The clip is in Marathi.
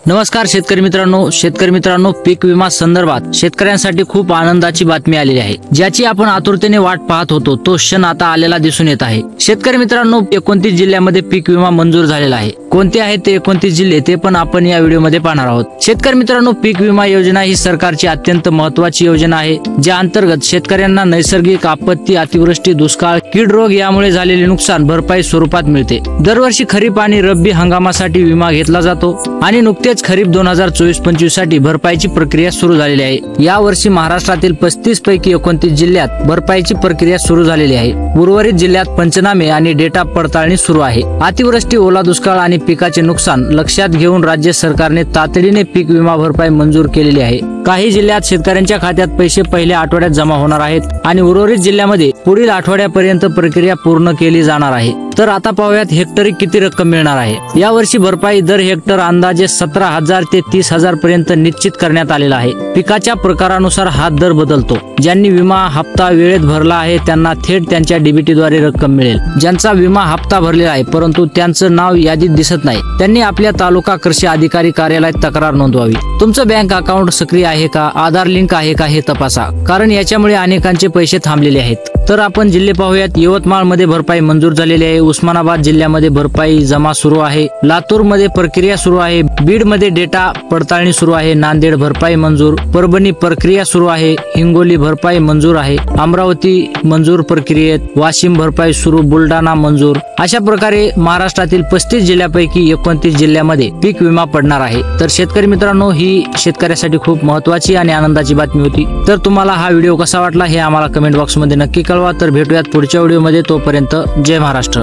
नमस्कार शेतकरी मित्रांनो पीक विमा संदर्भात शेतकऱ्यांसाठी खूप आनंदाची बातमी आलेली आहे, ज्याची आपण आतुरतेने वाट पाहत होतो तो क्षण आता आलेला दिसून येत आहे। शेतकरी मित्रांनो 29 जिल्ह्यामध्ये पीक विमा मंजूर झालेला आहे। कोणते आहेत ते 29 जिल्हे ते पण आपण या व्हिडिओमध्ये पाहणार आहोत। शेतकरी मित्रांनो पीक विमा योजना ही सरकारची अत्यंत महत्त्वाची योजना आहे, ज्या अंतर्गत शेतकऱ्यांना नैसर्गिक आपत्ती, अतिवृष्टी, दुष्काळ, कीड रोग यामुळे झालेले नुकसान भरपाई स्वरूपात मिळते। दरवर्षी खरीप आणि रब्बी हंगामासाठी विमा घेतला जातो आणि नुकतेच खरीप 2024-25 साठी भरपाईची प्रक्रिया सुरू झालेली आहे। या वर्षी महाराष्ट्रातील 35 पैकी 29 जिल्ह्यात भरपाईची प्रक्रिया सुरू झालेली आहे। उर्वरित जिल्ह्यात पंचनामे आणि डेटा पडताळणी सुरू आहे। अतिवृष्टी, ओला दुष्काळ आणि पिकाचे नुकसान लक्षात घेऊन राज्य सरकारने तातडीने पीक विमा भरपाई मंजूर केलेली आहे। काही जिल्ह्यात शेतकऱ्यांच्या खात्यात पैसे पहिल्या आठवड्यात जमा होणार आहेत आणि उर्वरित जिल्ह्यामध्ये पुढील आठवड्यापर्यंत प्रक्रिया पूर्ण केली जाणार आहे। तर आता पाहूयात हेक्टरी किती रक्कम मिळणार आहे। या वर्षी भरपाई दर हेक्टर अंदाजे 17,000 ते 30,000 पर्यंत निश्चित करण्यात आलेला आहे। पिकाच्या प्रकारानुसार हा दर बदलतो। ज्यांनी विमा हप्ता वेळेत भरला आहे त्यांना थेट त्यांच्या डीबीटी द्वारे रक्कम मिळेल। ज्यांचा विमा हप्ता भरलेला आहे परंतु त्यांचं नाव यादीत दिसत नाही त्यांनी आपल्या तालुका कृषी अधिकारी कार्यालयात तक्रार नोंदवावी। तुमचं बँक अकाउंट सक्रिय आहे का, आधार लिंक आहे का हे तपासा, कारण याच्यामुळे अनेकांचे पैसे थांबलेले आहेत। तर आपण जिल्हे पाहूयात। यवतमाळ मध्ये भरपाई मंजूर झालेली आहे। उस्मानाबाद जिल्ह्यामध्ये भरपाई जमा सुरू आहे। लातूर मध्ये प्रक्रिया सुरू आहे। बीड मध्ये डेटा पडताळणी सुरू आहे। नांदेड भरपाई मंजूर। परभणी प्रक्रिया सुरू आहे। हिंगोली भरपाई मंजूर आहे। अमरावती मंजूर प्रक्रियेत। वाशिम भरपाई सुरू। बुलढाणा मंजूर। अशा प्रकारे महाराष्ट्रातील 35 जिल्ह्यापैकी 29 जिल्ह्यामध्ये पीक विमा पडणार आहे। तर शेतकरी मित्रांनो ही शेतकऱ्यासाठी खूप महत्त्वाची आणि आनंदाची बातमी होती। तर तुम्हाला हा व्हिडिओ कसा वाटला हे आम्हाला कमेंट बॉक्स मध्ये नक्की कळवा। तर भेटूयात पुढच्या व्हिडिओमध्ये, तोपर्यंत जय महाराष्ट्र।